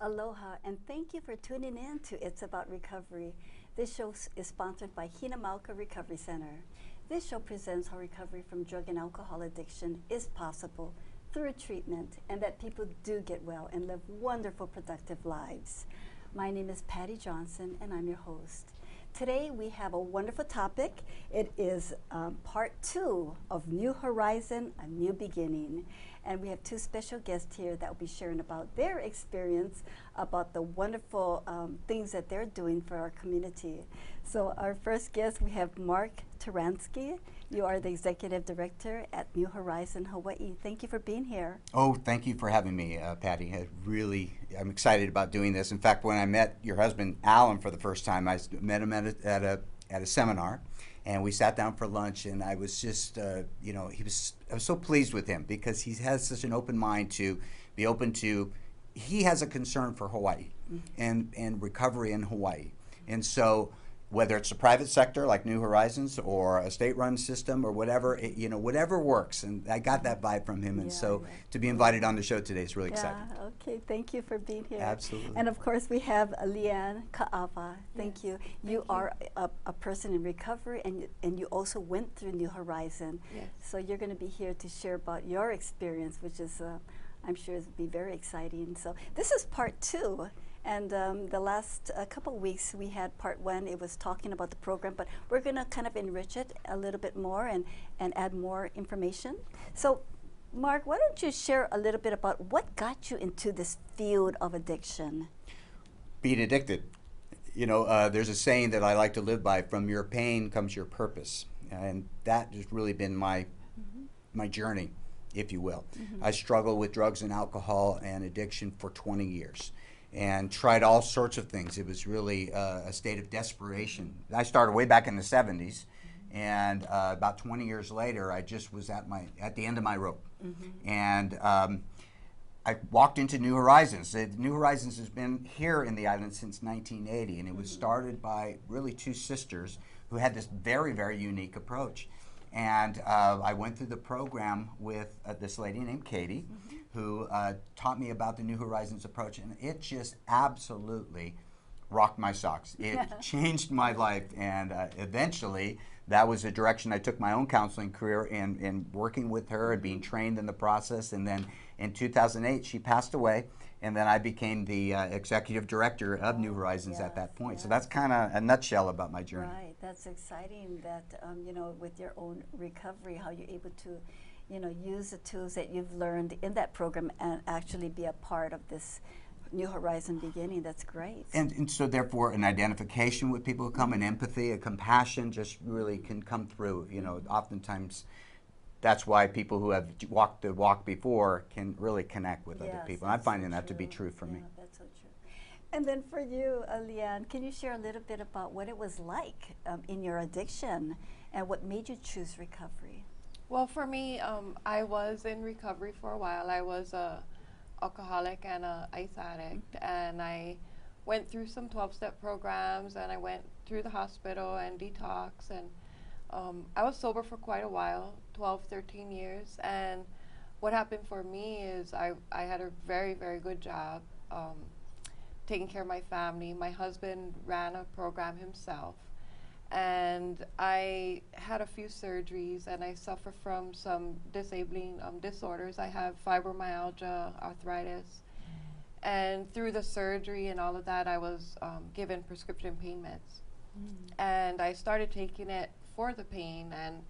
Aloha, and thank you for tuning in to It's About Recovery. This show is sponsored by Hinamauka Recovery Center. This show presents how recovery from drug and alcohol addiction is possible through treatment, and that people do get well and live wonderful, productive lives. My name is Patty Johnson, and I'm your host. Today we have a wonderful topic. It is part 2 of New Horizon, A New Beginning. And we have 2 special guests here that will be sharing about their experience, about the wonderful things that they're doing for our community. So our first guest, we have Mark Taransky. You are the Executive Director at New Horizon, Hawaii. Thank you for being here. Oh, thank you for having me, Patty. I'm excited about doing this. In fact, when I met your husband, Alan, for the first time, I met him at a seminar, and we sat down for lunch, and I was just, I was so pleased with him because he has such an open mind to be open to, he has a concern for Hawaii and recovery in Hawaii. And so whether it's a private sector like New Horizons or a state-run system or whatever, whatever works. And I got that vibe from him. And to be invited on the show today is really exciting. Okay, thank you for being here. Absolutely. And of course, we have Leanne Ka'ava. Thank you. You are a person in recovery, and you also went through New Horizon. Yes. So you're going to be here to share about your experience, which is, I'm sure, will be very exciting. So this is part 2. And the last couple of weeks we had part 1. It was talking about the program, but we're going to kind of enrich it a little bit more and add more information. So, Mark, why don't you share a little bit about what got you into this field of addiction? Being addicted. There's a saying that I like to live by: from your pain comes your purpose. And that has really been my journey, if you will. I struggled with drugs and alcohol and addiction for 20 years. And tried all sorts of things. It was really a state of desperation. I started way back in the 70s, and about 20 years later, I just was at the end of my rope. And I walked into New Horizons. New Horizons has been here in the island since 1980, and it was started by really 2 sisters who had this very, very unique approach. And I went through the program with this lady named Katie, who taught me about the New Horizons approach, and it just absolutely rocked my socks. It changed my life, and eventually that was the direction I took my own counseling career in working with her and being trained in the process. And then in 2008, she passed away, and then I became the executive director of New Horizons at that point. So that's kind of a nutshell about my journey. Right, that's exciting that, with your own recovery, how you're able to, use the tools that you've learned in that program and actually be a part of this New Horizon beginning. That's great. And so therefore an identification with people who come, an empathy, a compassion just really can come through. Oftentimes that's why people who have walked the walk before can really connect with other people. And I'm finding that to be true for me. That's so true. And then for you, Leanne, can you share a little bit about what it was like in your addiction and what made you choose recovery? Well, for me, I was in recovery for a while. I was a alcoholic and an ice addict, and I went through some 12-step programs, and I went through the hospital and detox, and I was sober for quite a while, 12, 13 years. And what happened for me is I had a very, very good job taking care of my family. My husband ran a program himself, and I had a few surgeries, and I suffer from some disabling disorders. I have fibromyalgia, arthritis, and through the surgery and all of that, I was given prescription pain meds. And I started taking it for the pain, and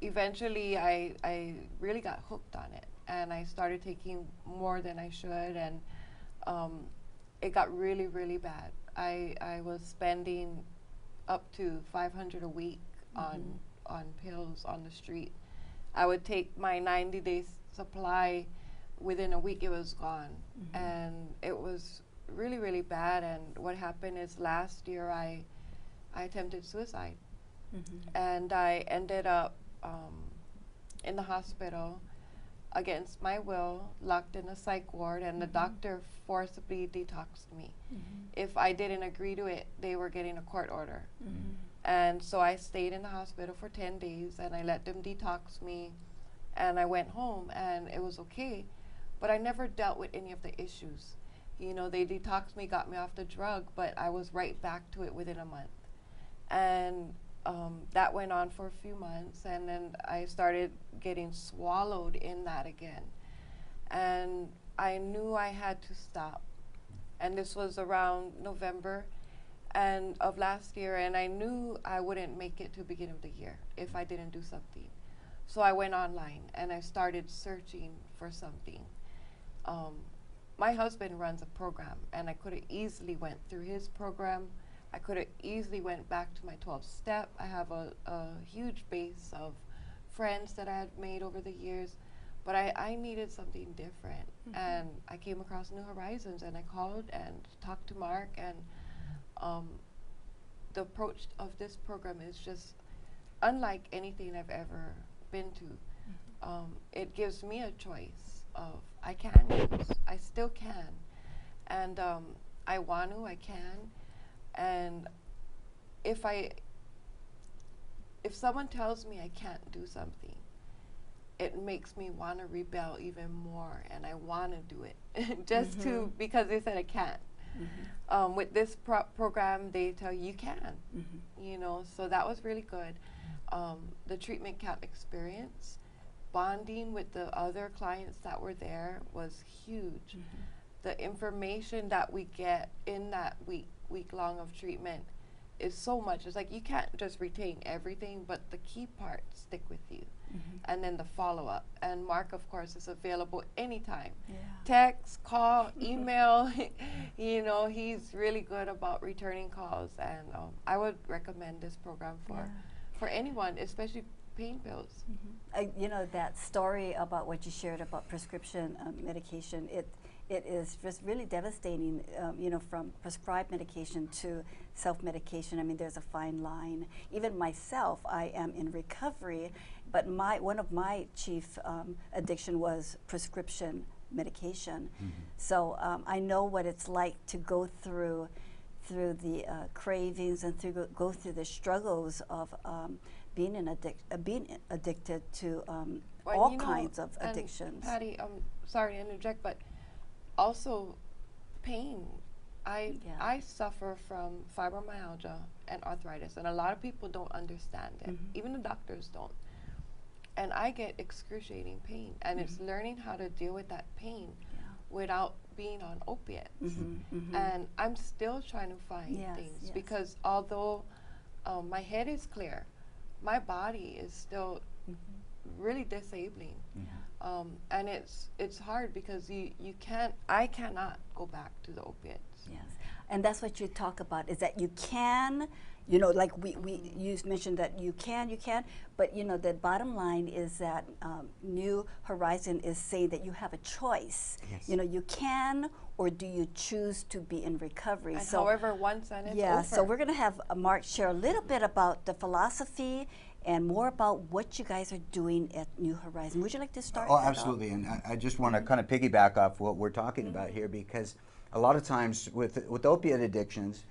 eventually I really got hooked on it, and I started taking more than I should, and it got really, really bad. I was spending up to $500 a week on pills on the street. I would take my 90-day supply. Within a week it was gone, and it was really, really bad. And what happened is last year I attempted suicide, and I ended up in the hospital against my will, locked in a psych ward, and the doctor forcibly detoxed me. If I didn't agree to it, they were getting a court order. And so I stayed in the hospital for 10 days, and I let them detox me, and I went home, and it was okay. But I never dealt with any of the issues. You know, they detoxed me, got me off the drug, but I was right back to it within a month. And that went on for a few months, and then I started getting swallowed in that again. And I knew I had to stop. And this was around November of last year, and I knew I wouldn't make it to the beginning of the year if I didn't do something. So I went online and I started searching for something. My husband runs a program, and I could have easily went through his program. I could have easily went back to my 12-step. I have a huge base of friends that I had made over the years, but I needed something different. And I came across New Horizons, and I called and talked to Mark, and the approach of this program is just unlike anything I've ever been to. It gives me a choice of I can use, I still can, and I want to, I can, and if someone tells me I can't do something, it makes me want to rebel even more, and I want to do it just to because they said I can't. With this program, they tell you can, you know, so that was really good. The treatment camp experience, bonding with the other clients that were there was huge. The information that we get in that week long of treatment is so much. It's like you can't just retain everything, but the key parts stick with you. And then the follow-up. And Mark, of course, is available anytime. Text, call, email. You know, he's really good about returning calls. And I would recommend this program for anyone, especially pain pills. You know, that story about what you shared about prescription medication, it is just really devastating, you know, from prescribed medication to self-medication. I mean, there's a fine line. Even myself, I am in recovery, but one of my chief addiction was prescription medication. So I know what it's like to go through the cravings and go through the struggles of being addicted to all kinds of addictions. Patty, sorry to interject, but also pain. I suffer from fibromyalgia and arthritis, and a lot of people don't understand it. Even the doctors don't. And I get excruciating pain, and it's learning how to deal with that pain without being on opiates. And I'm still trying to find things because although my head is clear, my body is still really disabling. And it's hard because I cannot go back to the opiates. And that's what you talk about, is that you can, you know, like you mentioned that you can, but you know, the bottom line is that New Horizon is saying that you have a choice. You know, you can, or do you choose to be in recovery? And however, once and it's over. So we're going to have Mark share a little bit about the philosophy and more about what you guys are doing at New Horizon. Would you like to start? Oh, absolutely. And I just want to kind of piggyback off what we're talking about here, because a lot of times with opiate addictions,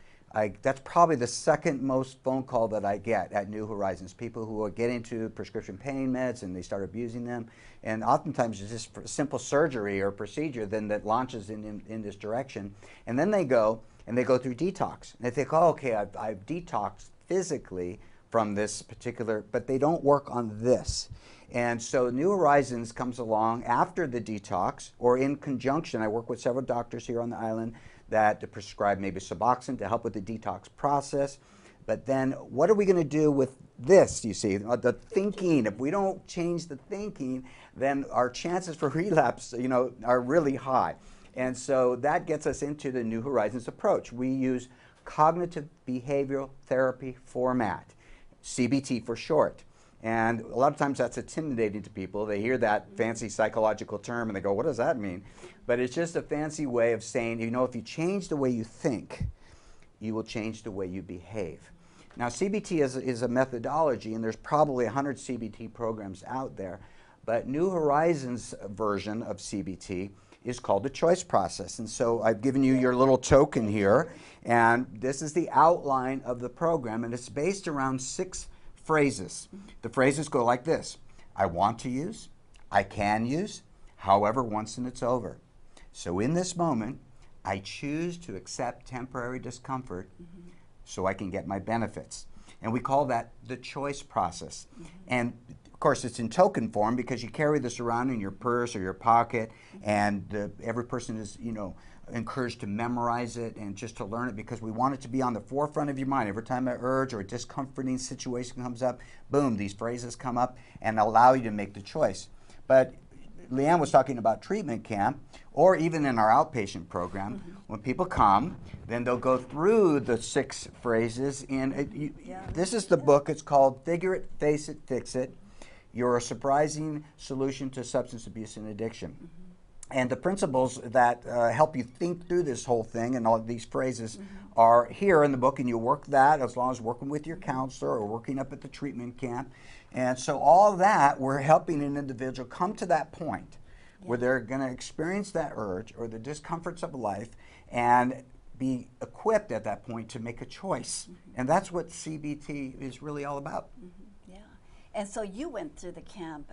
that's probably the second most phone call that I get at New Horizons. People who are getting into prescription pain meds and they start abusing them. And oftentimes it's just a simple surgery or procedure then that launches in this direction. And then they go through detox. And they think, oh, okay, I've detoxed physically from this particular, but they don't work on this. And so New Horizons comes along after the detox or in conjunction. I work with several doctors here on the island that prescribe maybe Suboxone to help with the detox process. But then what are we going to do with this, you see, the thinking? If we don't change the thinking, then our chances for relapse, you know, are really high. And so that gets us into the New Horizons approach. We use cognitive behavioral therapy format, CBT for short. And a lot of times that's intimidating to people. They hear that fancy psychological term and they go, what does that mean? But it's just a fancy way of saying, you know, if you change the way you think, you will change the way you behave. Now, CBT is a methodology, and there's probably 100 CBT programs out there. But New Horizons version of CBT is called the choice process. And so I've given you your little token here, and this is the outline of the program, and it's based around 6 phrases. The phrases go like this: I want to use, I can use, however, once and it's over. So in this moment, I choose to accept temporary discomfort so I can get my benefits. And we call that the choice process. And of course, it's in token form because you carry this around in your purse or your pocket, and every person is, encouraged to memorize it and just to learn it, because we want it to be on the forefront of your mind. Every time an urge or a discomforting situation comes up, boom, these phrases come up and allow you to make the choice. But Leanne was talking about treatment camp, or even in our outpatient program, when people come, then they'll go through the 6 phrases. This is the book. It's called Figure It, Face It, Fix It. You're a Surprising Solution to Substance Abuse and Addiction. And the principles that help you think through this whole thing and all of these phrases are here in the book, and you work that as long as working with your counselor or working up at the treatment camp. And so all that, we're helping an individual come to that point where they're going to experience that urge or the discomforts of life and be equipped at that point to make a choice. And that's what CBT is really all about. Yeah. And so you went through the camp.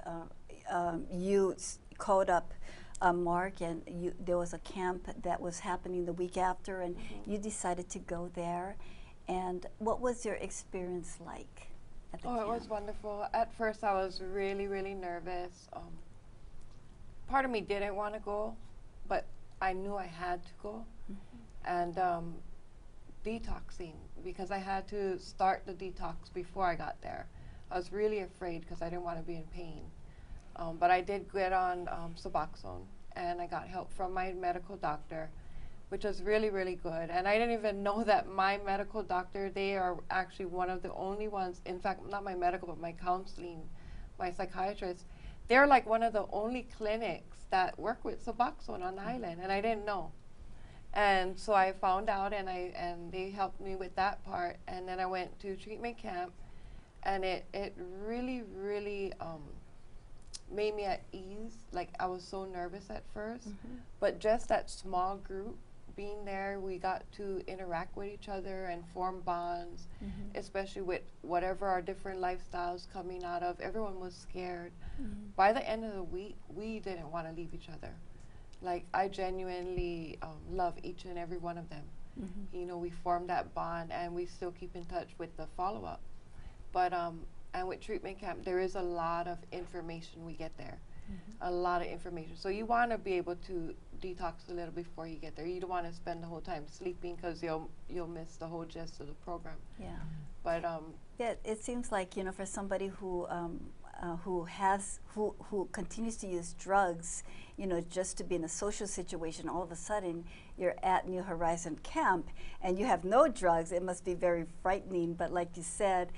You called up Mark, and there was a camp that was happening the week after, and you decided to go there. And what was your experience like at the camp? It was wonderful. At first, I was really, really nervous. Part of me didn't want to go, but I knew I had to go. And detoxing, because I had to start the detox before I got there. I was really afraid because I didn't want to be in pain. But I did get on Suboxone, and I got help from my medical doctor, which was really, really good. And I didn't even know that my medical doctor, they are actually one of the only ones, in fact, not my medical, but my counseling, my psychiatrist, they're like one of the only clinics that work with Suboxone on the island, and I didn't know. And so I found out, and they helped me with that part. And then I went to treatment camp, and it really, really made me at ease. Like, I was so nervous at first, but just that small group being there, we got to interact with each other and form bonds, especially with whatever our different lifestyles coming out of. Everyone was scared. By the end of the week, we didn't want to leave each other. Like, I genuinely love each and every one of them. We formed that bond, and we still keep in touch with the follow-up. But and with treatment camp, there is a lot of information we get there. A lot of information. So you want to be able to detox a little before you get there. You don't want to spend the whole time sleeping, because you'll miss the whole gist of the program. Yeah. But yeah, it seems like, for somebody who continues to use drugs, just to be in a social situation, all of a sudden you're at New Horizon Camp and you have no drugs. It must be very frightening. But like you said,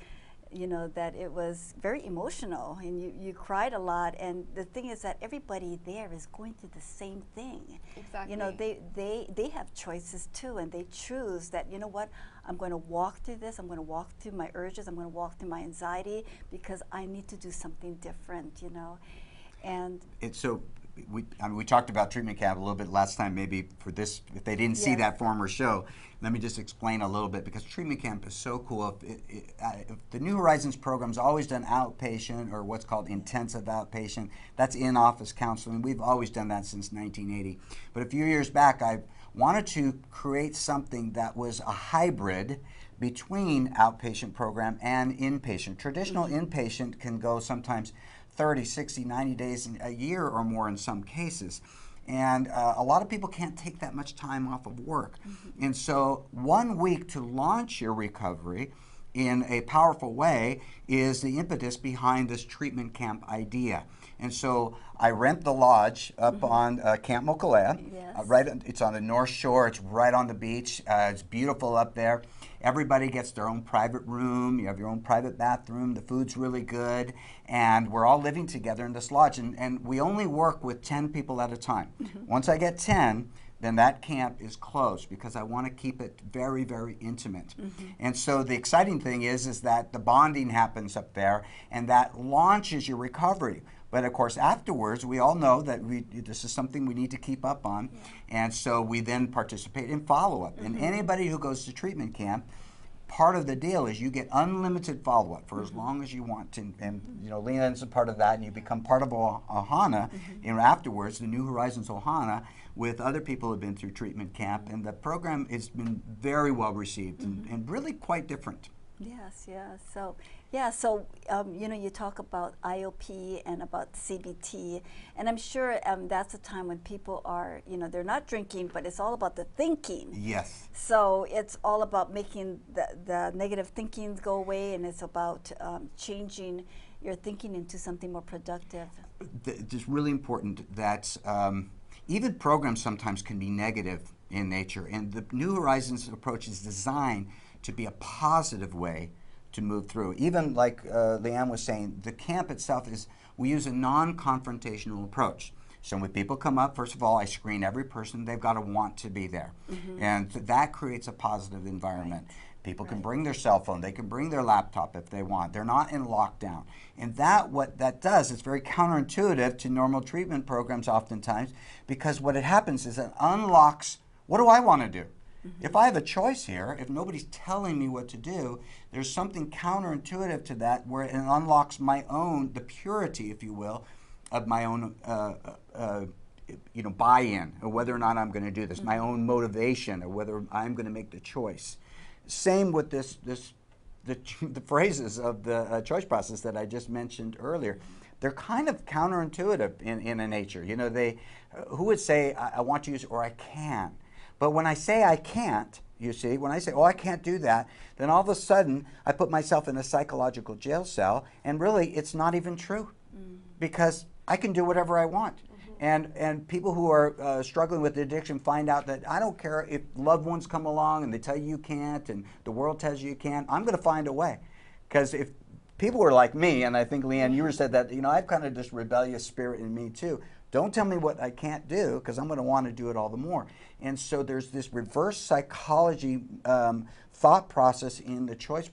that it was very emotional, and you cried a lot. And the thing is that everybody there is going through the same thing. Exactly. They have choices too, and they choose that, what, I'm going to walk through this, I'm going to walk through my urges, I'm going to walk through my anxiety, because I need to do something different, And it's so. We talked about treatment camp a little bit last time, maybe for this, if they didn't see that former show. Let me just explain a little bit, because treatment camp is so cool. If the New Horizons program's always done outpatient, or what's called intensive outpatient. That's in-office counseling. We've always done that since 1980. But a few years back, I wanted to create something that was a hybrid between outpatient program and inpatient. Traditional inpatient can go sometimes 30, 60, 90 days, a year or more in some cases. And a lot of people can't take that much time off of work. And so 1 week to launch your recovery in a powerful way is the impetus behind this treatment camp idea. And so I rent the lodge up on Camp Mokulea. It's on the North Shore. It's right on the beach. It's beautiful up there. Everybody gets their own private room. You have your own private bathroom. The food's really good. And we're all living together in this lodge. And we only work with 10 people at a time. Once I get 10, then that camp is closed, because I want to keep it very, very intimate. And so the exciting thing is that the bonding happens up there, and that launches your recovery. But of course, afterwards, we all know that this is something we need to keep up on. And so we then participate in follow-up. And anybody who goes to treatment camp part of the deal is you get unlimited follow-up for as long as you want to, and you know, Leon's a part of that, and you become part of Ohana, you know, afterwards, the New Horizons Ohana, with other people who have been through treatment camp, and the program has been very well received and really quite different. Yes, yeah. So, yeah. So, you know, you talk about IOP and about CBT, and I'm sure that's a time when people are, you know, they're not drinking, but it's all about the thinking. Yes. So it's all about making the negative thinking go away, and it's about changing your thinking into something more productive. It's really important that even programs sometimes can be negative in nature, and the New Horizons approach is designed to be a positive way to move through. Even like Leanne was saying, the camp itself is, we use a non-confrontational approach. So when people come up, first of all, I screen every person. They've got to want to be there. And that creates a positive environment. Right. People can bring their cell phone. They can bring their laptop if they want. They're not in lockdown. And what that does, it's very counterintuitive to normal treatment programs oftentimes, because what it happens is it unlocks, what do I want to do? If I have a choice here, if nobody's telling me what to do, there's something counterintuitive to that where it unlocks my own, the purity, if you will, of my own you know, buy-in, or whether or not I'm going to do this, my own motivation, or whether I'm going to make the choice. Same with the phrases of the choice process that I just mentioned earlier. They're kind of counterintuitive in a nature. You know, who would say, I want to use, or I can? But when I say I can't, you see, when I say, oh, I can't do that, then all of a sudden I put myself in a psychological jail cell, and really it's not even true, because I can do whatever I want. And people who are struggling with addiction find out that I don't care if loved ones come along and they tell you can't, and the world tells you can't, I'm going to find a way. Because if people were like me, and I think, Leanne, you said that, you know, I've kind of this rebellious spirit in me too. Don't tell me what I can't do, because I'm going to want to do it all the more. And so there's this reverse psychology thought process in the choice,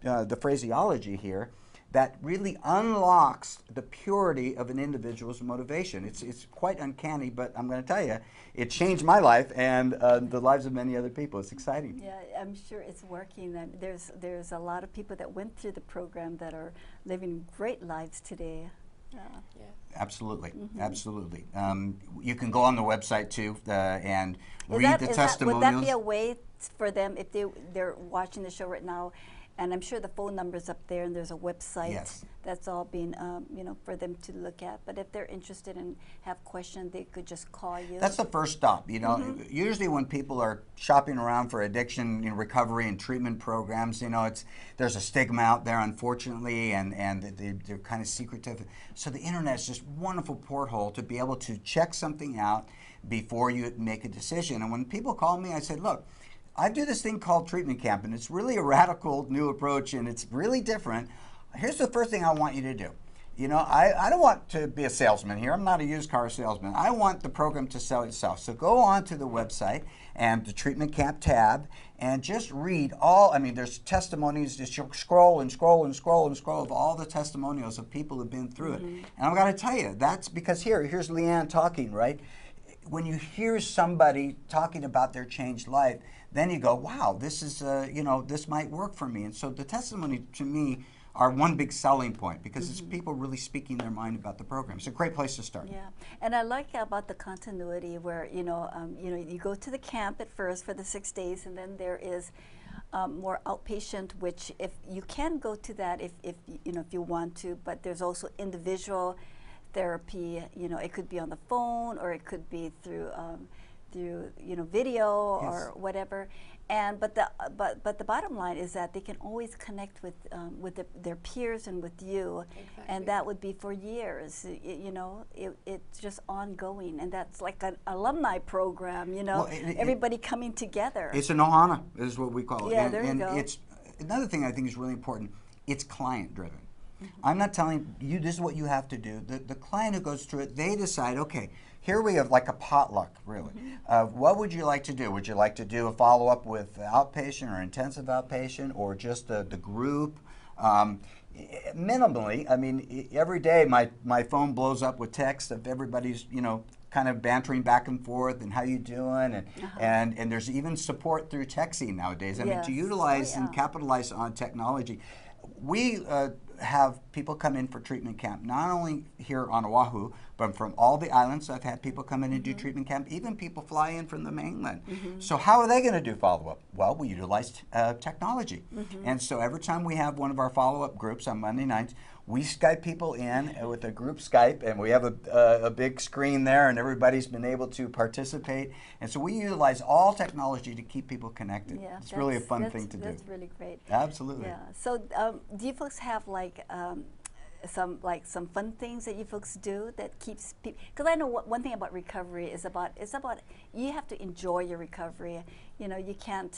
the phraseology here, that really unlocks the purity of an individual's motivation. It's quite uncanny, but I'm going to tell you, it changed my life and the lives of many other people. It's exciting. Yeah, I'm sure it's working. And there's a lot of people that went through the program that are living great lives today. Yeah. Absolutely, absolutely. You can go on the website too and read the testimonials. Would that be a way for them if they're watching the show right now? And I'm sure the phone number's up there, and there's a website that's all being, you know, for them to look at. But if they're interested and have questions, they could just call you. That's the first stop. You know, usually when people are shopping around for addiction, you know, recovery and treatment programs, you know, there's a stigma out there, unfortunately, and they're kind of secretive. So the internet is just a wonderful porthole to be able to check something out before you make a decision. And when people call me, I said, look, I do this thing called treatment camp, and it's really a radical new approach, and it's really different. Here's the first thing I want you to do. You know, I don't want to be a salesman here. I'm not a used car salesman. I want the program to sell itself. So go on to the website and the treatment camp tab and just read there's testimonies. Just scroll and scroll and scroll and scroll of all the testimonials of people who've been through it. And I've got to tell you, that's because here's Leanne talking, right? When you hear somebody talking about their changed life, then you go, wow, this is, you know, this might work for me. And so the testimony to me are one big selling point, because it's people really speaking their mind about the program. It's a great place to start. Yeah, and I like about the continuity where, you know, you go to the camp at first for the 6 days, and then there is more outpatient, which if you can go to that if you know, if you want to, but there's also individual therapy. You know, it could be on the phone, or it could be through you know, video or whatever. And but the bottom line is that they can always connect with their peers and with you, and that would be for years. You know, it's just ongoing, and that's like an alumni program. You know, everybody coming together. It's an ohana, is what we call it. Yeah, there you go. It's another thing I think is really important. It's client driven. I'm not telling you this is what you have to do. The client who goes through it, they decide, okay, here we have like a potluck, really. What would you like to do? Would you like to do a follow-up with outpatient or intensive outpatient, or just the group? Minimally, I mean, every day my phone blows up with texts of everybody's, you know, kind of bantering back and forth and how you doing, and there's even support through texting nowadays. I mean, to utilize and capitalize on technology. We have people come in for treatment camp, not only here on Oahu, but from all the islands. I've had people come in and do treatment camp, even people fly in from the mainland. So how are they going to do follow-up? Well, we utilize technology. And so every time we have one of our follow-up groups on Monday nights, we Skype people in with a group Skype, and we have a big screen there, and everybody's been able to participate. And so we utilize all technology to keep people connected. Yeah, it's really a fun thing to do. That's really great. Absolutely. Yeah. So do you folks have like some fun things that you folks do that keeps people? Because I know one thing about recovery is about you have to enjoy your recovery. You know, you can't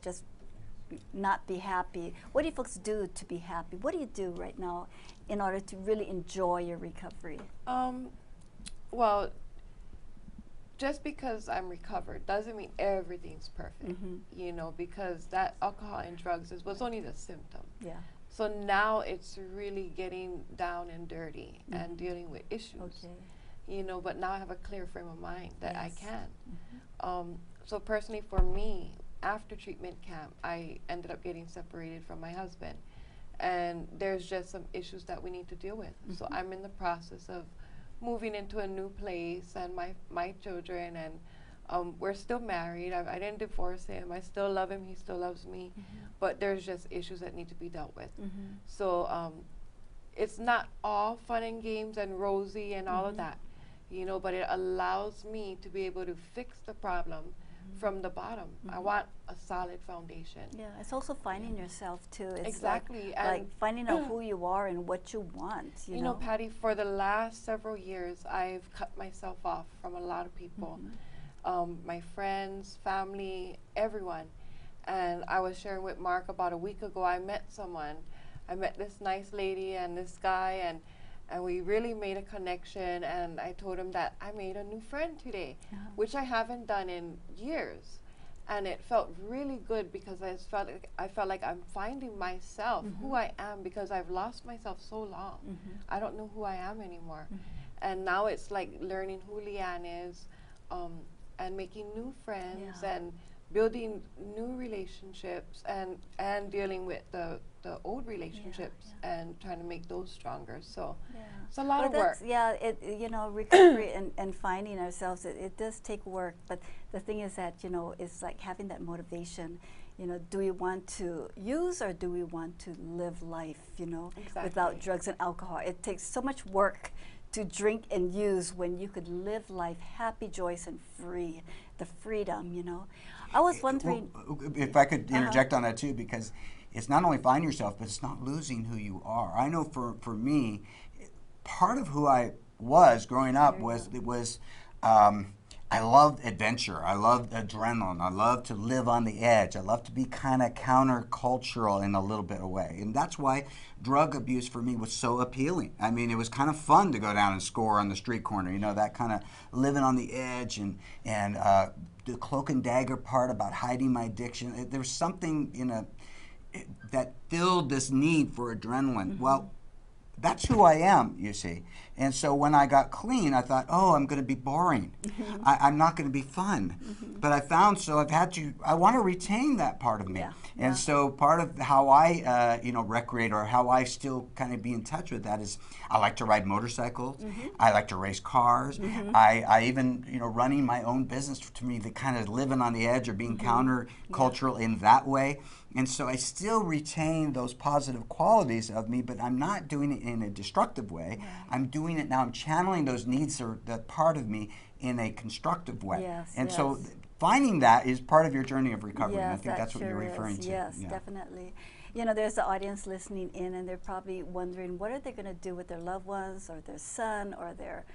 just not be happy. What do you folks do to be happy? What do you do right now in order to really enjoy your recovery? Well, just because I'm recovered doesn't mean everything's perfect, you know, because that alcohol and drugs was only the symptom. Yeah. So now it's really getting down and dirty and dealing with issues, you know, but now I have a clear frame of mind that I can. So personally for me, after treatment camp, I ended up getting separated from my husband. And there's just some issues that we need to deal with. So I'm in the process of moving into a new place and my children, and we're still married. I didn't divorce him. I still love him. He still loves me. But there's just issues that need to be dealt with. So it's not all fun and games and rosy and all of that, you know, but it allows me to be able to fix the problem from the bottom. I want a solid foundation. Yeah, it's also finding yourself too. It's exactly. like finding out who you are and what you want. You know, Patty, for the last several years, I've cut myself off from a lot of people, my friends, family, everyone. And I was sharing with Mark about a week ago, I met someone. I met this nice lady and this guy, and we really made a connection, and I told him that I made a new friend today, which I haven't done in years. And it felt really good because I felt like I'm finding myself, who I am, because I've lost myself so long. I don't know who I am anymore. And now it's like learning who Leanne is, and making new friends and building new relationships and dealing with the old relationships and trying to make those stronger. So it's a lot of work. Yeah, recovery and finding ourselves, it does take work. But the thing is that, it's like having that motivation. Do we want to use or do we want to live life, without drugs and alcohol? It takes so much work to drink and use when you could live life happy, joyous, and free. The freedom, I was wondering. If I could interject on that too, because it's not only find yourself, but it's not losing who you are. I know for me, part of who I was growing up was I loved adventure. I loved adrenaline. I loved to live on the edge. I loved to be kind of countercultural in a little bit of way. And that's why drug abuse for me was so appealing. I mean, it was kind of fun to go down and score on the street corner, that kind of living on the edge and the cloak and dagger part about hiding my addiction. There was something that filled this need for adrenaline. Well, that's who I am, you see. And so when I got clean, I thought, I'm going to be boring. I'm not going to be fun. But I found, I want to retain that part of me. And so part of how I, recreate or how I still kind of be in touch with that is I like to ride motorcycles. I like to race cars. I even, running my own business, to me, the kind of living on the edge or being countercultural in that way. And so I still retain those positive qualities of me, but I'm not doing it in a destructive way. I'm doing it now. I'm channeling those needs or that part of me in a constructive way. So finding that is part of your journey of recovery. And I think that's what you're referring to. Yes, definitely. There's the audience listening in, and they're probably wondering, what are they going to do with their loved ones or their son or their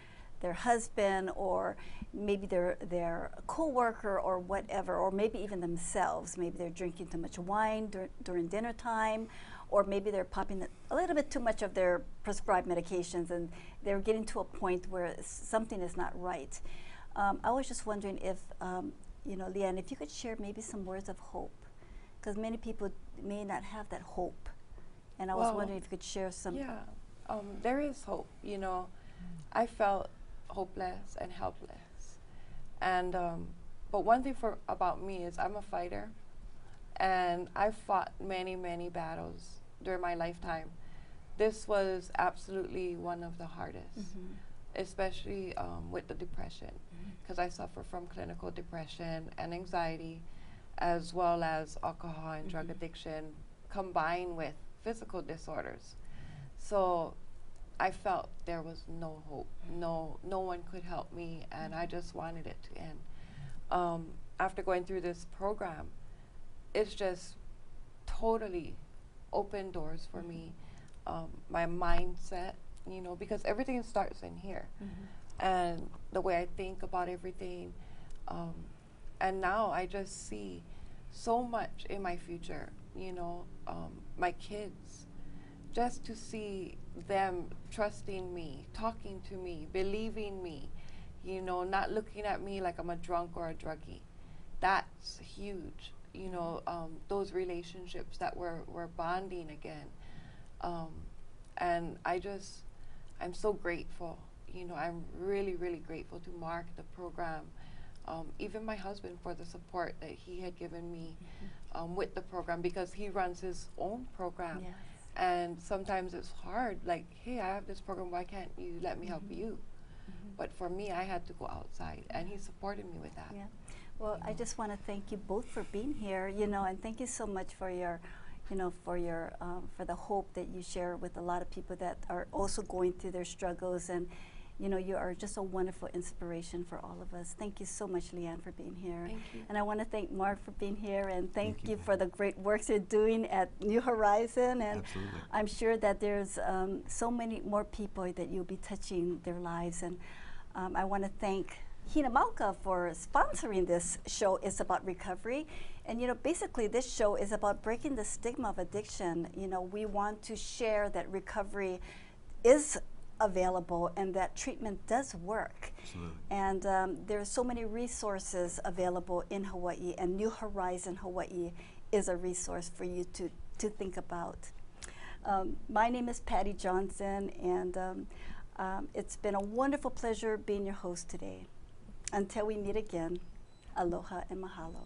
husband, or maybe their co-worker or whatever, or maybe even themselves. Maybe they're drinking too much wine during dinner time, or maybe they're popping a little bit too much of their prescribed medications and they're getting to a point where something is not right. I was just wondering if, Leanne, if you could share maybe some words of hope, because many people may not have that hope. And I was wondering if you could share some. Yeah, there is hope. I felt hopeless and helpless. And but one thing about me is I'm a fighter, and I've fought many, many battles during my lifetime. This was absolutely one of the hardest, especially with the depression, because I suffer from clinical depression and anxiety, as well as alcohol and drug addiction, combined with physical disorders. So I felt there was no hope. No one could help me, and I just wanted it to end. After going through this program, it's just totally opened doors for me. My mindset, you know, because everything starts in here, and the way I think about everything. And now I just see so much in my future, you know, my kids, just to see them trusting me, talking to me, believing me, you know, not looking at me like I'm a drunk or a druggie. That's huge, you know, those relationships that we're bonding again. And I'm so grateful, you know, I'm really, really grateful to Mark, the program, even my husband, for the support that he had given me with the program, because he runs his own program. Yes. And sometimes it's hard, like, hey, I have this program, why can't you let me help you? But for me, I had to go outside, and he supported me with that. Yeah. Well, I just want to thank you both for being here, you know, and thank you so much for your, you know, for the hope that you share with a lot of people that are also going through their struggles. And, you know, you are just a wonderful inspiration for all of us. Thank you so much, Leanne, for being here. Thank you. And I want to thank Mark for being here, and thank you Matt. for the great work you're doing at New Horizon. And Absolutely. I'm sure that there's so many more people that you'll be touching their lives. And I want to thank Hina Malka for sponsoring this show. It's about recovery. And, you know, basically this show is about breaking the stigma of addiction. You know, we want to share that recovery is available and that treatment does work. Absolutely. And there are so many resources available in Hawaii, and New Horizon Hawaii is a resource for you to think about. My name is Patty Johnson, and it's been a wonderful pleasure being your host today. Until we meet again, aloha and mahalo.